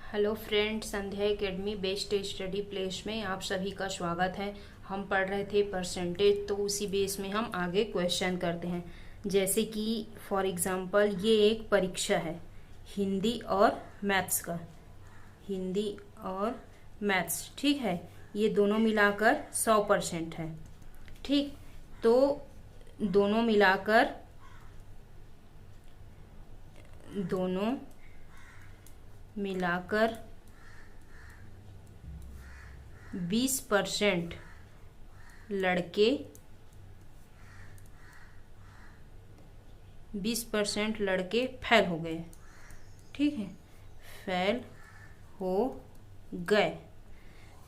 Hello friends, संध्या academy best study place में आप सभी का स्वागत है। हम पढ़ रहे थे परसेंटेज, तो उसी बेस में हम आगे क्वेश्चन करते हैं। जैसे कि फॉर एग्जांपल ये एक परीक्षा है हिंदी और मैथ्स का, हिंदी और मैथ्स, ठीक है। ये दोनों मिलाकर 100% है, ठीक। तो दोनों मिलाकर 20% लड़के 20% लड़के फेल हो गए, ठीक है, फेल हो गए।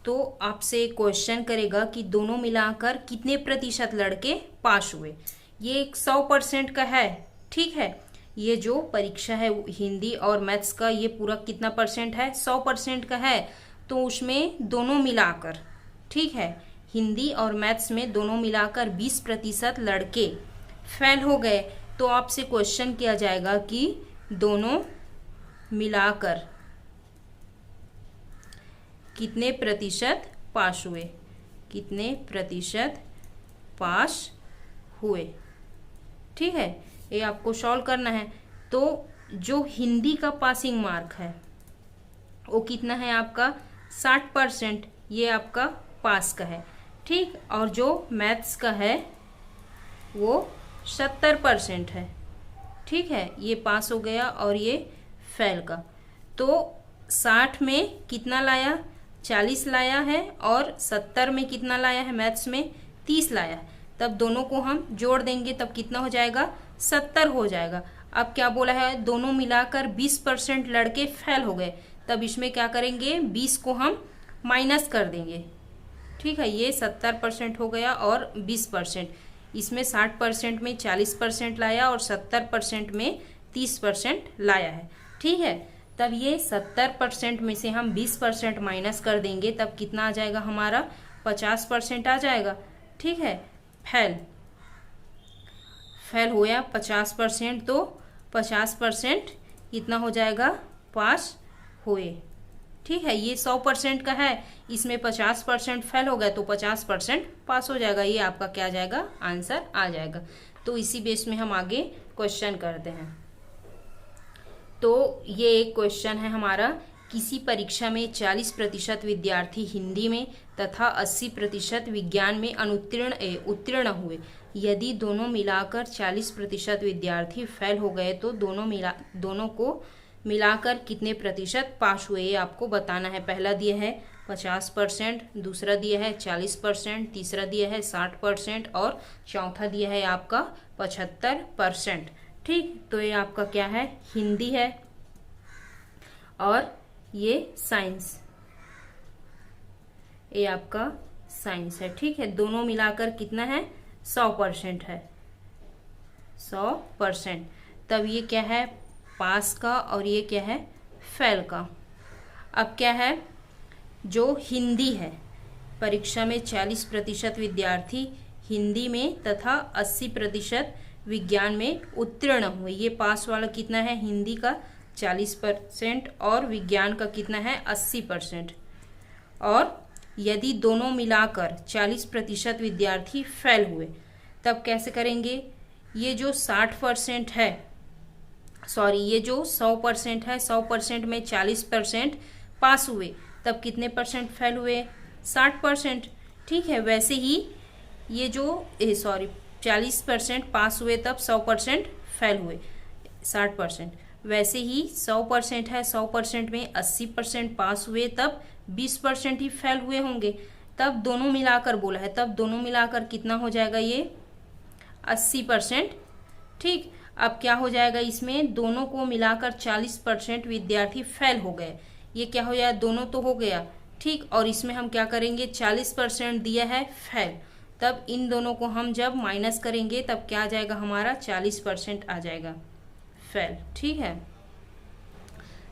तो आपसे क्वेश्चन करेगा कि दोनों मिलाकर कितने प्रतिशत लड़के पास हुए। ये 100% का है, ठीक है। ये जो परीक्षा है हिंदी और मैथ्स का, ये पूरा कितना परसेंट है, 100% का है। तो उसमें दोनों मिलाकर, ठीक है, हिंदी और मैथ्स में दोनों मिलाकर 20% लड़के फेल हो गए। तो आपसे क्वेश्चन किया जाएगा कि दोनों मिलाकर कितने प्रतिशत पास हुए, कितने प्रतिशत पास हुए, ठीक है। ये आपको सॉल्व करना है। तो जो हिंदी का पासिंग मार्क है वो कितना है आपका 60%, ये आपका पास का है, ठीक। और जो मैथ्स का है वो 70% है, ठीक है। ये पास हो गया और ये फेल का। तो 60 में कितना लाया, 40 लाया है, और 70 में कितना लाया है, मैथ्स में 30 लाया है। तब दोनों को हम जोड़ देंगे तब कितना हो जाएगा, 70 हो जाएगा। अब क्या बोला है, दोनों मिलाकर 20% लड़के फेल हो गए। तब इसमें क्या करेंगे, 20 को हम माइनस कर देंगे, ठीक है। ये 70% हो गया और 20%, इसमें 60% में 40% लाया और 70% में 30% लाया है, ठीक है। तब ये 70% में से हम 20% माइनस कर देंगे तब कितना आ जाएगा हमारा, 50% आ जाएगा, ठीक है। फेल होया 50%, तो 50% कितना हो जाएगा, पास हुए, ठीक है। ये 100% का है, इसमें 50% फेल हो गया तो 50% पास हो जाएगा। ये आपका क्या आ जाएगा, आंसर आ जाएगा। तो इसी बेस में हम आगे क्वेश्चन करते हैं। तो ये एक क्वेश्चन है हमारा, किसी परीक्षा में 40% विद्यार्थी हिंदी में तथा 80% विज्ञान में उत्तीर्ण हुए। यदि दोनों मिलाकर 40% विद्यार्थी फेल हो गए तो दोनों को मिलाकर कितने प्रतिशत पास हुए, ये आपको बताना है। पहला दिया है 50%, दूसरा दिया है 40%, तीसरा दिया है 60% और चौथा दिया है आपका 75%, ठीक। तो ये आपका क्या है, हिंदी है और ये साइंस, ये आपका साइंस है, ठीक है। दोनों मिलाकर कितना है, 100% है, 100%। तब ये क्या है, पास का, और ये क्या है, फेल का। अब क्या है, जो हिंदी है, परीक्षा में 40% विद्यार्थी हिंदी में तथा 80% विज्ञान में उत्तीर्ण हुए। ये पास वाला कितना है, हिंदी का 40% और विज्ञान का कितना है, 80%। और यदि दोनों मिलाकर 40% विद्यार्थी फेल हुए, तब कैसे करेंगे, ये जो 60% है, सॉरी, ये जो 100% है, 100% में 40% पास हुए, तब कितने परसेंट फेल हुए, 60%, ठीक है। वैसे ही ये जो 40% पास हुए तब 100% फेल हुए, 60%। वैसे ही 100% है, 100% में 80% पास हुए तब 20% ही फेल हुए होंगे। तब दोनों मिलाकर बोला है, तब दोनों मिलाकर कितना हो जाएगा, ये 80%, ठीक। अब क्या हो जाएगा, इसमें दोनों को मिलाकर 40% विद्यार्थी फेल हो गए। ये क्या हो जाएगा, दोनों तो हो गया, ठीक। और इसमें हम क्या करेंगे, 40% दिया है फेल, तब इन दोनों को हम जब माइनस करेंगे तब क्या आ जाएगा हमारा, 40% आ जाएगा फेल, ठीक है।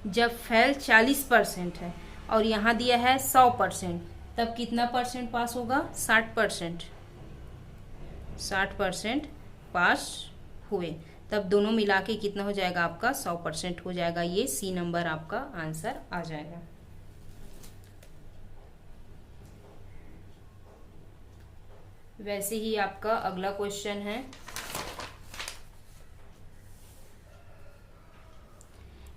जब फेल 40% है और यहाँ दिया है 100%, तब कितना परसेंट पास होगा, 60%, 60% पास हुए। तब दोनों मिला के कितना हो जाएगा आपका 100% हो जाएगा। ये सी नंबर आपका आंसर आ जाएगा। वैसे ही आपका अगला क्वेश्चन है,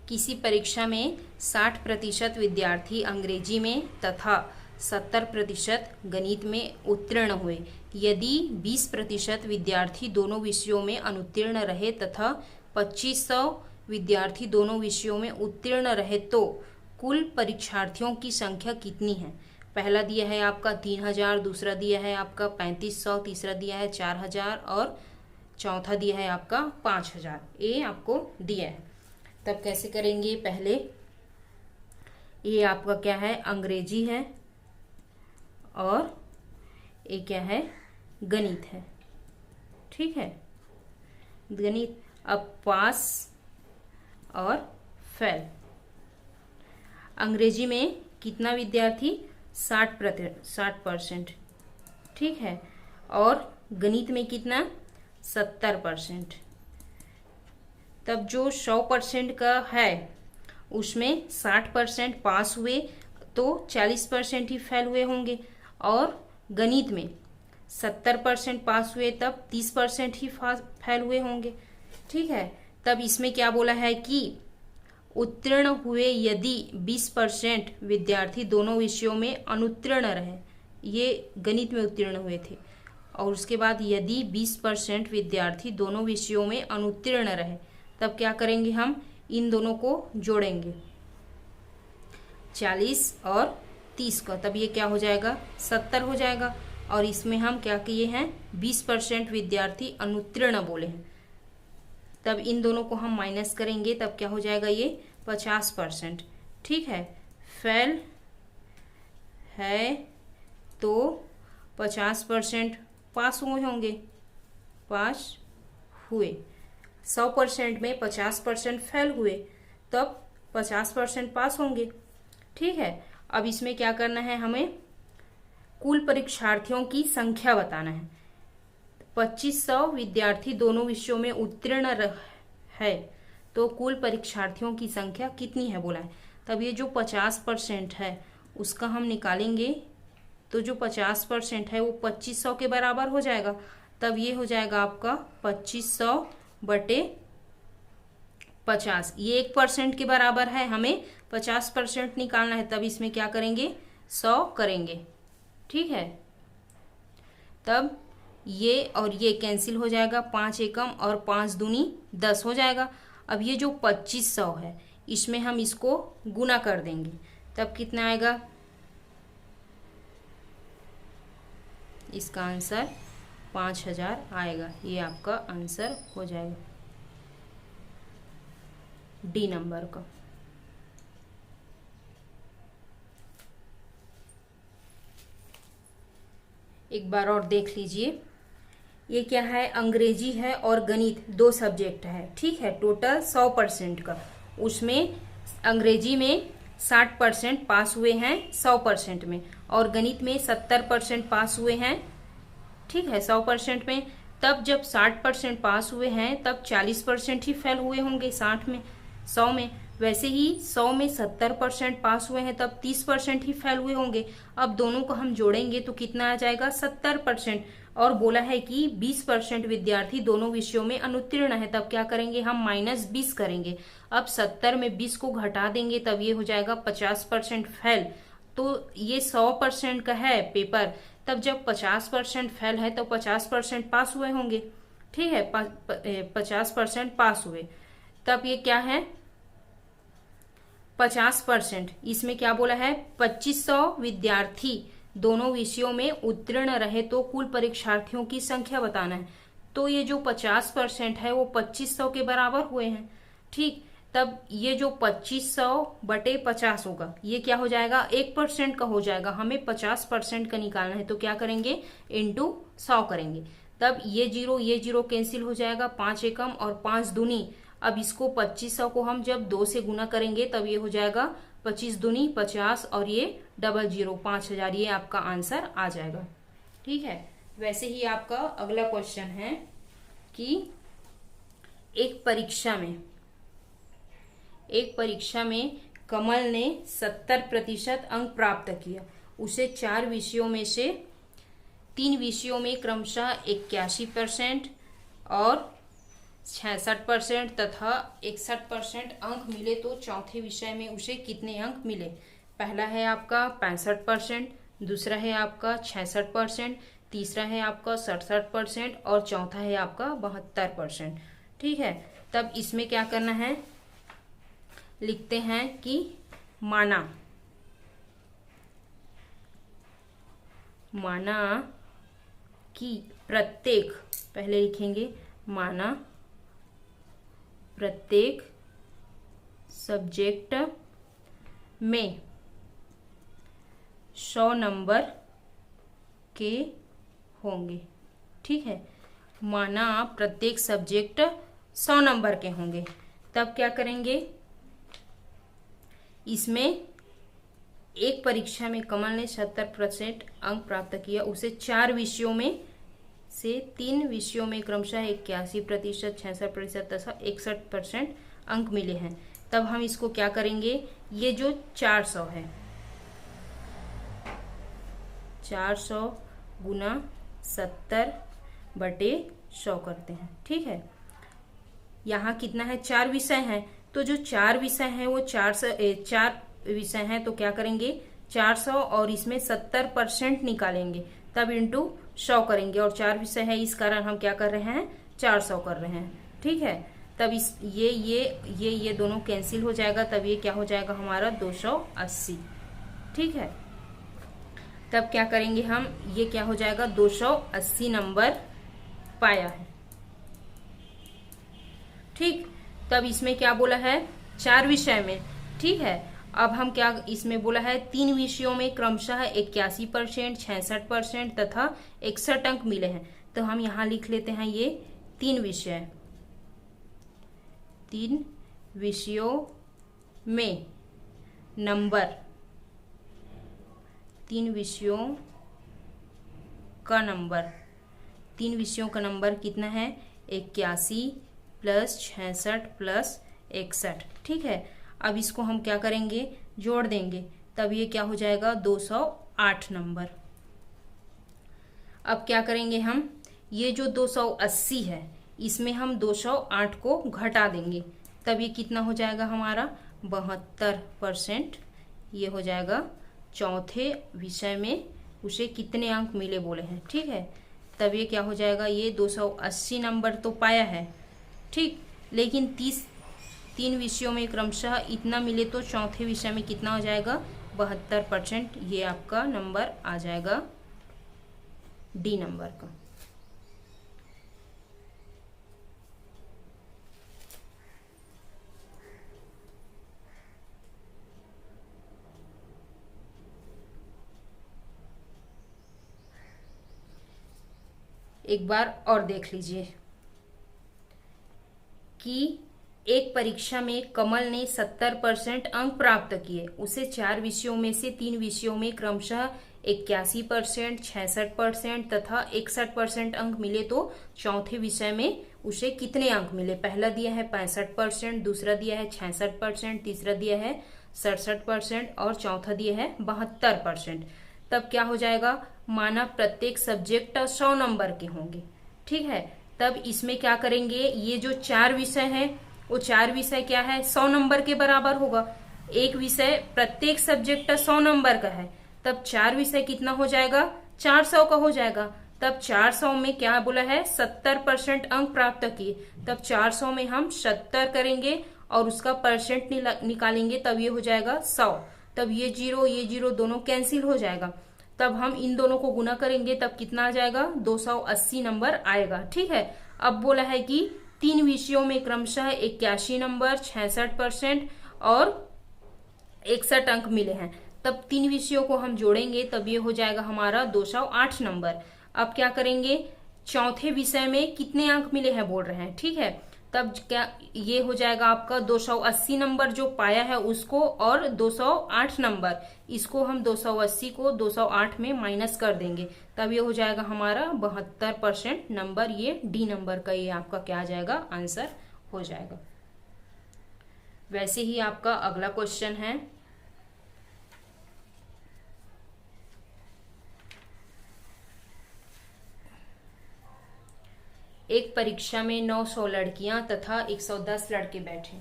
किसी परीक्षा में 60% विद्यार्थी अंग्रेजी में तथा 70% गणित में उत्तीर्ण हुए। यदि 20% विद्यार्थी दोनों विषयों में अनुत्तीर्ण रहे तथा 2500 विद्यार्थी दोनों विषयों में उत्तीर्ण रहे तो कुल परीक्षार्थियों की संख्या कितनी है? पहला दिया है आपका 3000, दूसरा दिया है आपका 3500, तीसरा दिया है 4000 और चौथा दिया है आपका 5000। ये आपको दिया है। तब कैसे करेंगे? पहले ये आपका क्या है, अंग्रेजी है और ये क्या है, गणित है। ठीक है, गणित। अब पास और फेल। अंग्रेजी में कितना विद्यार्थी? 60%। ठीक है, और गणित में कितना? 70%। तब जो 100% का है उसमें 60% पास हुए तो 40% ही फेल हुए होंगे, और गणित में 70% पास हुए तब 30% ही फेल हुए होंगे। ठीक है, तब इसमें क्या बोला है कि उत्तीर्ण हुए यदि 20% विद्यार्थी दोनों विषयों में अनुत्तीर्ण रहे। ये गणित में उत्तीर्ण हुए थे। और उसके बाद यदि 20% विद्यार्थी दोनों विषयों में अनुत्तीर्ण रहे, तब क्या करेंगे? हम इन दोनों को जोड़ेंगे 40 और 30 का, तब ये क्या हो जाएगा? 70 हो जाएगा। और इसमें हम क्या किए हैं? 20% विद्यार्थी अनुत्तीर्ण बोले हैं, तब इन दोनों को हम माइनस करेंगे, तब क्या हो जाएगा? ये 50%। ठीक है, फेल है तो 50% पास हुए होंगे, पास हुए। 100% में 50% फेल हुए तब 50% पास होंगे। ठीक है, अब इसमें क्या करना है? हमें कुल परीक्षार्थियों की संख्या बताना है। 2500 विद्यार्थी दोनों विषयों में उत्तीर्ण है तो कुल परीक्षार्थियों की संख्या कितनी है बोला है। तब ये जो 50% है उसका हम निकालेंगे, तो जो 50% है वो 2500 के बराबर हो जाएगा। तब ये हो जाएगा आपका 2500 बटे 50। ये 1% के बराबर है, हमें 50% निकालना है। तब इसमें क्या करेंगे? 100 करेंगे। ठीक है, तब ये और ये कैंसिल हो जाएगा, 5 एकम और 5 दूनी 10 हो जाएगा। अब ये जो 2500 है इसमें हम इसको गुना कर देंगे, तब कितना आएगा? इसका आंसर 5000 आएगा। ये आपका आंसर हो जाएगा डी नंबर का। एक बार और देख लीजिए, ये क्या है? अंग्रेजी है और गणित, 2 सब्जेक्ट है। ठीक है, टोटल 100% का। उसमें अंग्रेजी में 60% पास हुए हैं 100% में, और गणित में 70% पास हुए हैं। ठीक है, 100% में। तब जब 60% पास हुए हैं तब 40% ही फेल हुए होंगे 60 में, 100 में। वैसे ही 100 में 70% पास हुए हैं तब 30% ही फेल हुए होंगे। अब दोनों को हम जोड़ेंगे तो कितना आ जाएगा? 70%। और बोला है कि 20% विद्यार्थी दोनों विषयों में अनुत्तीर्ण है, तब क्या करेंगे? हम -20 करेंगे। अब 70 में 20 को घटा देंगे, तब ये हो जाएगा 50% फेल। तो ये 100% का है पेपर, तब जब 50% फेल है तो 50% पास हुए होंगे। ठीक है, 50% पास हुए, तब ये क्या है? 50%। इसमें क्या बोला है? 2500 विद्यार्थी दोनों विषयों में उत्तीर्ण रहे तो कुल परीक्षार्थियों की संख्या बताना है। तो ये जो 50% है वो 2500 के बराबर हुए हैं। ठीक, तब ये जो 2500 बटे 50 होगा, ये क्या हो जाएगा? 1% का हो जाएगा। हमें 50% का निकालना है, तो क्या करेंगे? इंटू 100 करेंगे। तब ये जीरो कैंसिल हो जाएगा, 5 एकम और 5 दूनी। अब इसको 2500 को हम जब 2 से गुना करेंगे तब ये हो जाएगा 25 दूनी 50 और ये डबल जीरो 5000। ये आपका आंसर आ जाएगा। ठीक है, वैसे ही आपका अगला क्वेश्चन है कि एक परीक्षा में कमल ने 70% अंक प्राप्त किया। उसे 4 विषयों में से 3 विषयों में क्रमशः 81% और 66% तथा 61% अंक मिले तो चौथे विषय में उसे कितने अंक मिले? पहला है आपका 65%, दूसरा है आपका 66%, तीसरा है आपका 67% और चौथा है आपका 72%। ठीक है, तब इसमें क्या करना है, लिखते हैं कि माना कि प्रत्येक, पहले लिखेंगे माना प्रत्येक सब्जेक्ट में 100 नंबर के होंगे। ठीक है, माना प्रत्येक सब्जेक्ट 100 नंबर के होंगे। तब क्या करेंगे, इसमें एक परीक्षा में कमल ने 70% अंक प्राप्त किया। उसे 4 विषयों में से 3 विषयों में क्रमशः 81%, 66% तथा 61% अंक मिले हैं। तब हम इसको क्या करेंगे, ये जो 400 है, 400 गुना 70/100 करते हैं। ठीक है, यहाँ कितना है, 4 विषय हैं, तो जो 4 विषय हैं वो 4 विषय हैं, तो क्या करेंगे 400 और इसमें 70% निकालेंगे, तब इंटू 100 करेंगे। और 4 विषय है, इस कारण हम क्या कर रहे हैं, 400 कर रहे हैं। ठीक है, तब इस ये दोनों कैंसिल हो जाएगा, तब ये क्या हो जाएगा हमारा 280। ठीक है, तब क्या करेंगे हम, ये क्या हो जाएगा 280 नंबर पाया है। ठीक, तब इसमें क्या बोला है, 4 विषय में। ठीक है, अब हम क्या इसमें बोला है, 3 विषयों में क्रमशः 81%, 66% तथा 61 अंक मिले हैं। तो हम यहाँ लिख लेते हैं ये 3 विषय, 3 विषयों में नंबर, 3 विषयों का नंबर कितना है, 81 + 66 + 61। ठीक है, अब इसको हम क्या करेंगे, जोड़ देंगे, तब ये क्या हो जाएगा 208 नंबर। अब क्या करेंगे हम, ये जो 280 है इसमें हम 208 को घटा देंगे, तब ये कितना हो जाएगा हमारा 72%। ये हो जाएगा चौथे विषय में उसे कितने अंक मिले बोले हैं। ठीक है, तब ये क्या हो जाएगा, ये 280 नंबर तो पाया है। ठीक, लेकिन 3 विषयों में क्रमशः इतना मिले तो चौथे विषय में कितना हो जाएगा 72%। ये आपका नंबर आ जाएगा डी नंबर का। एक बार और देख लीजिए कि एक परीक्षा में कमल ने 70% अंक प्राप्त किए। उसे 4 विषयों में से 3 विषयों में क्रमशः 81%, 66% तथा 61% अंक मिले तो चौथे विषय में उसे कितने अंक मिले? पहला दिया है 65%, दूसरा दिया है 66%, तीसरा दिया है 67% और चौथा दिया है 72%। तब क्या हो जाएगा, माना प्रत्येक सब्जेक्ट 100 नंबर के होंगे। ठीक है, तब इसमें क्या करेंगे, ये जो 4 विषय है वो 4 विषय क्या है 100 नंबर के बराबर होगा। एक विषय प्रत्येक सब्जेक्ट 100 नंबर का है, तब 4 विषय कितना हो जाएगा 400 का हो जाएगा। तब 400 में क्या बोला है 70% अंक प्राप्त किए, तब 400 में हम 70 करेंगे और उसका परसेंट निकालेंगे, तब ये हो जाएगा 100। तब ये 0 दोनों कैंसिल हो जाएगा, तब हम इन दोनों को गुना करेंगे, तब कितना आ जाएगा 280 नंबर आएगा। ठीक है, अब बोला है कि 3 विषयों में क्रमशः 81 नंबर, 66% और 61 अंक मिले हैं। तब 3 विषयों को हम जोड़ेंगे, तब ये हो जाएगा हमारा 208 नंबर। अब क्या करेंगे, चौथे विषय में कितने अंक मिले हैं बोल रहे हैं। ठीक है, तब क्या ये हो जाएगा आपका 280 नंबर जो पाया है उसको और 208 नंबर, इसको हम 280 को 208 में माइनस कर देंगे, तब ये हो जाएगा हमारा 72% नंबर। ये डी नंबर का ये आपका क्या आ जाएगा आंसर हो जाएगा। वैसे ही आपका अगला क्वेश्चन है, एक परीक्षा में 900 लड़कियां तथा 110 लड़के बैठे।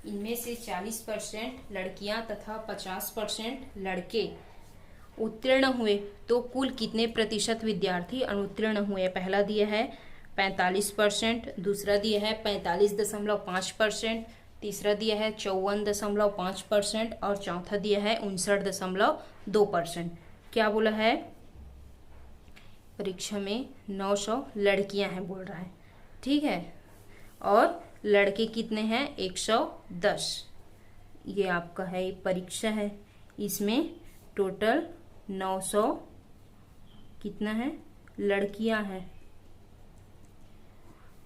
इनमें से 40% लड़कियां तथा 50% लड़के उत्तीर्ण हुए तो कुल कितने प्रतिशत विद्यार्थी अनुत्तीर्ण हुए? पहला दिया है 45%, दूसरा दिया है 45.5%, तीसरा दिया है 54.5% और चौथा दिया है 59.2%। क्या बोला है? परीक्षा में 900 लड़कियां हैं बोल रहा है, ठीक है, और लड़के कितने हैं? 110। ये आपका है परीक्षा है, इसमें टोटल 900 कितना है लड़कियां हैं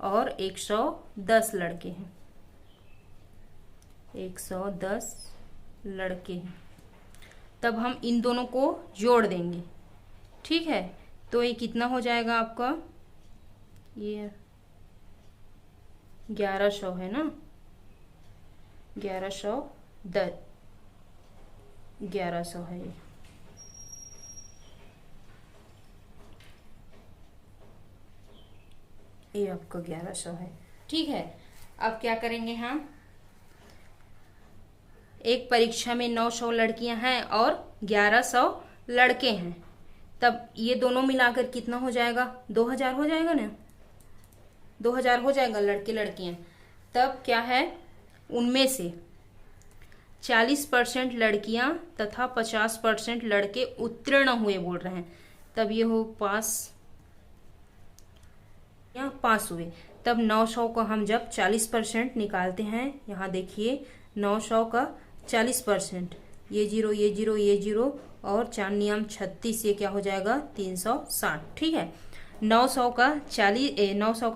और 110 लड़के हैं। 110 लड़के हैं। तब हम इन दोनों को जोड़ देंगे, ठीक है। तो ये कितना हो जाएगा आपका? ये 1100 है ना, 1100 है ये आपका 1100 है, ठीक है। अब क्या करेंगे हम? एक परीक्षा में 900 लड़कियां हैं और 1100 लड़के हैं, तब ये दोनों मिलाकर कितना हो जाएगा? 2000 हो जाएगा ना, 2000 हो जाएगा लड़के लड़कियां। तब क्या है, उनमें से 40% लड़कियां तथा 50% लड़के उत्तीर्ण हुए बोल रहे हैं। तब ये हो पास हुए। तब 900 को हम जब 40% निकालते हैं, यहाँ देखिए 900 का 40%, ये जीरो ये जीरो ये जीरो और 4 नियम 36, ये क्या हो जाएगा? 360, ठीक है। 900 का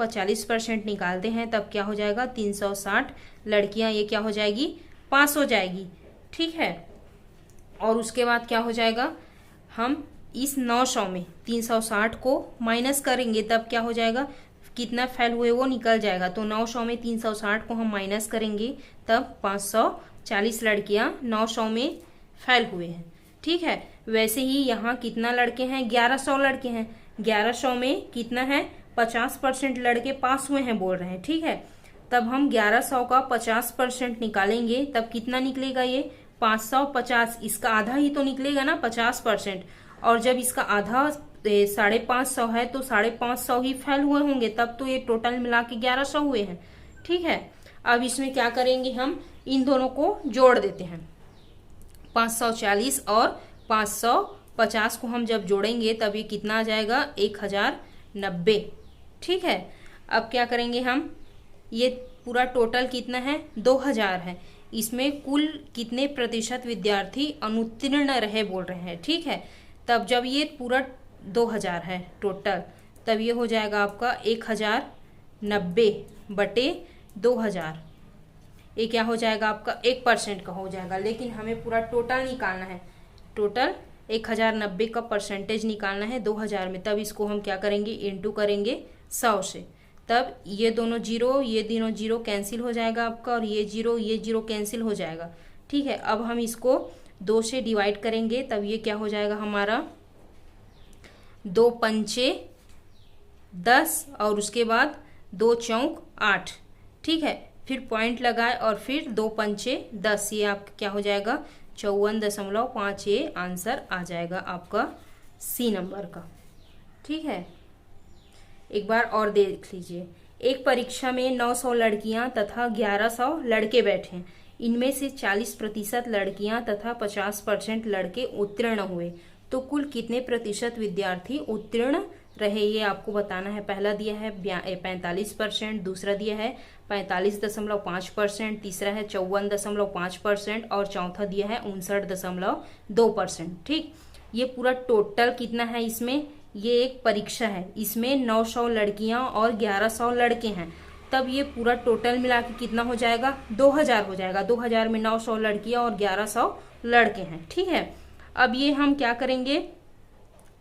40% निकालते हैं, तब क्या हो जाएगा? 360 लड़कियां, ये क्या हो जाएगी? पास हो जाएगी, ठीक है। और उसके बाद क्या हो जाएगा? हम इस 900 में 360 को माइनस करेंगे, तब क्या हो जाएगा? कितना फेल हुए वो निकल जाएगा। तो 900 में 360 को हम माइनस करेंगे, तब 540 लड़कियां 900 में फेल हुए हैं, ठीक है। वैसे ही यहाँ कितना लड़के हैं? 1100 लड़के हैं। 1100 में कितना है? 50% लड़के पास हुए हैं बोल रहे हैं, ठीक है। तब हम 1100 का 50% निकालेंगे, तब कितना निकलेगा? ये 550, इसका आधा ही तो निकलेगा ना 50%। और जब इसका आधा 550 है तो 550 ही फेल हुए होंगे, तब तो ये टोटल मिला के 1100 हुए हैं, ठीक है। अब इसमें क्या करेंगे? हम इन दोनों को जोड़ देते हैं। 540 और 550 को हम जब जोड़ेंगे तब ये कितना आ जाएगा? 1090, ठीक है। अब क्या करेंगे हम? ये पूरा टोटल कितना है? 2000 है। इसमें कुल कितने प्रतिशत विद्यार्थी अनुत्तीर्ण रहे बोल रहे हैं, ठीक है। तब जब ये पूरा 2000 है टोटल, तब ये हो जाएगा आपका 1090 बटे 2000। ये क्या हो जाएगा आपका? 1% का हो जाएगा, लेकिन हमें पूरा टोटल निकालना है। टोटल 1090 का परसेंटेज निकालना है 2000 में। तब इसको हम क्या करेंगे? इंटू करेंगे 100 से। तब ये दोनों जीरो कैंसिल हो जाएगा आपका, और ये जीरो कैंसिल हो जाएगा, ठीक है। अब हम इसको 2 से डिवाइड करेंगे, तब ये क्या हो जाएगा हमारा? 2 पंचे 10 और उसके बाद 2 चौक 8, ठीक है। फिर पॉइंट लगाए और फिर 2 पंचे 10, ये आपका क्या हो जाएगा? 54.5। ये आंसर आ जाएगा आपका सी नंबर का, ठीक है। एक बार और देख लीजिए। एक परीक्षा में 900 लड़कियां तथा 1100 लड़के बैठे। इनमें से 40% लड़कियां तथा 50% लड़के उत्तीर्ण हुए, तो कुल कितने प्रतिशत विद्यार्थी उत्तीर्ण रहे? ये आपको बताना है। पहला दिया है 45%, दूसरा दिया है 45.5%, तीसरा है 54.5% और चौथा दिया है 59.2%, ठीक। ये पूरा टोटल कितना है? इसमें ये एक परीक्षा है, इसमें 900 लड़कियां और 1100 लड़के हैं, तब ये पूरा टोटल मिला के कितना हो जाएगा? 2000 हो जाएगा। 2000 में 900 लड़कियां और 1100 लड़के हैं, ठीक है। अब ये हम क्या करेंगे?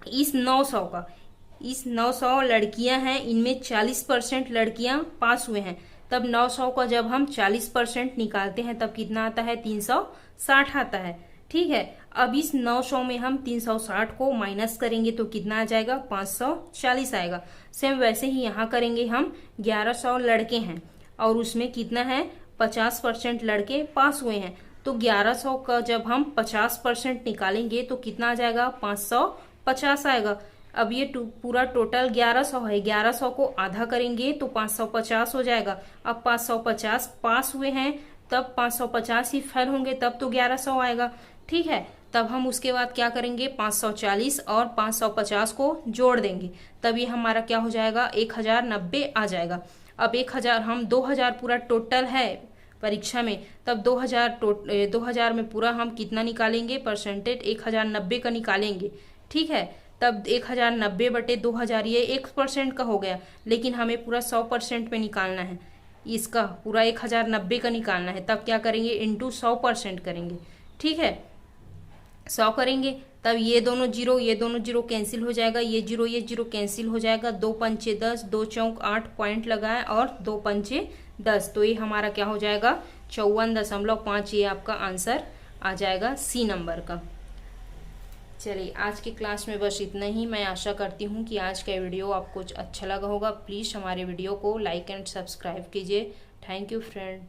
इस 900 लड़कियां हैं, इनमें 40% लड़कियां पास हुए हैं, तब 900 का जब हम 40% निकालते हैं तब कितना आता है, 360 आता है। ठीक है, अब इस 900 में हम 360 को माइनस करेंगे तो कितना आ जाएगा, 540 आएगा। सेम वैसे ही यहाँ करेंगे हम, 1100 लड़के हैं और उसमें कितना है, 50% लड़के पास हुए हैं, तो 1100 का जब हम 50% निकालेंगे तो कितना आ जाएगा, 550 आएगा। अब ये पूरा टोटल 1100 है, 1100 को आधा करेंगे तो 550 हो जाएगा। अब 550 पास हुए हैं, तब 550 ही फेल होंगे, तब तो 1100 आएगा। ठीक है, तब हम उसके बाद क्या करेंगे, 540 और 550 को जोड़ देंगे, तब ये हमारा क्या हो जाएगा, 1090 आ जाएगा। अब 1000, हम 2000 पूरा टोटल है परीक्षा में, तब 2000 में पूरा हम कितना निकालेंगे, परसेंटेज 1090 का निकालेंगे। ठीक है, तब 1090 बटे 2000 ये 1% का हो गया, लेकिन हमें पूरा 100% पे निकालना है, इसका पूरा 1090 का निकालना है। तब क्या करेंगे, इंटू 100% करेंगे। ठीक है, 100 करेंगे, तब ये दोनों जीरो कैंसिल हो जाएगा, ये जीरो कैंसिल हो जाएगा। 2 पंचे 10, 2 चौक 8 पॉइंट लगाए और 2 पंचे 10, तो ये हमारा क्या हो जाएगा, 54.5। ये आपका आंसर आ जाएगा सी नंबर का। चलिए, आज की क्लास में बस इतना ही। मैं आशा करती हूँ कि आज का वीडियो आपको अच्छा लगा होगा। प्लीज़ हमारे वीडियो को लाइक एंड सब्सक्राइब कीजिए। Thank you friend.